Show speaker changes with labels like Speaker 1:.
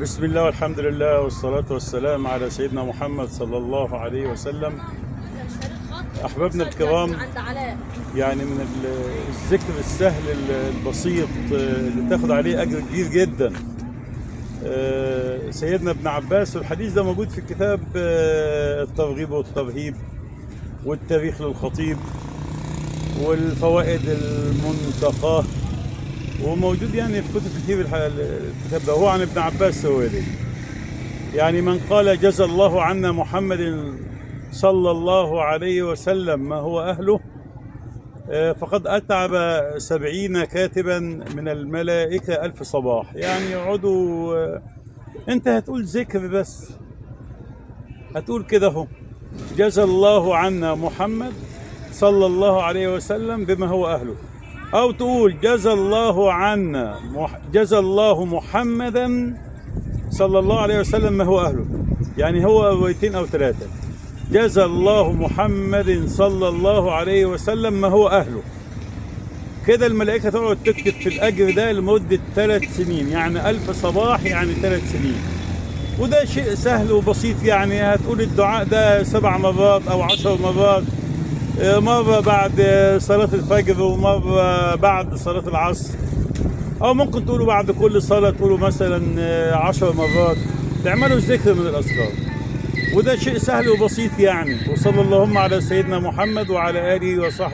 Speaker 1: بسم الله والحمد لله والصلاة والسلام على سيدنا محمد صلى الله عليه وسلم. أحبابنا الكرام، يعني من الذكر السهل البسيط اللي تاخد عليه أجر كبير جدا سيدنا ابن عباس، والحديث ده موجود في كتاب الترغيب والترهيب والتاريخ للخطيب والفوائد المنتقاه، وموجود يعني في كتب كتير. الكتاب ده هو عن ابن عباس سوالي. يعني من قال جزى الله عنا محمد صلى الله عليه وسلم ما هو أهله فقد أتعب 70 كاتبا من الملائكة 1000 صباح. يعني يقعدوا انت هتقول ذكر بس، هتقول كده اهو: جزى الله عنا محمد صلى الله عليه وسلم بما هو أهله، أو تقول جزى الله محمدا صلى الله عليه وسلم ما هو أهله. يعني هو روايتين أو ثلاثة: جزى الله محمد صلى الله عليه وسلم ما هو أهله. كده الملائكة تقعد تكتب في الأجر ده لمدة 3 سنين، يعني 1000 صباح يعني 3 سنين. وده شيء سهل وبسيط. يعني هتقول الدعاء ده 7 مرات أو 10 مرات، مرة بعد صلاة الفجر ومرة بعد صلاة العصر، أو ممكن تقولوا بعد كل صلاة تقولوا مثلا 10 مرات. تعملوا ذكر من الأذكار، وده شيء سهل وبسيط يعني. وصلى اللهم على سيدنا محمد وعلى آله وصحبه.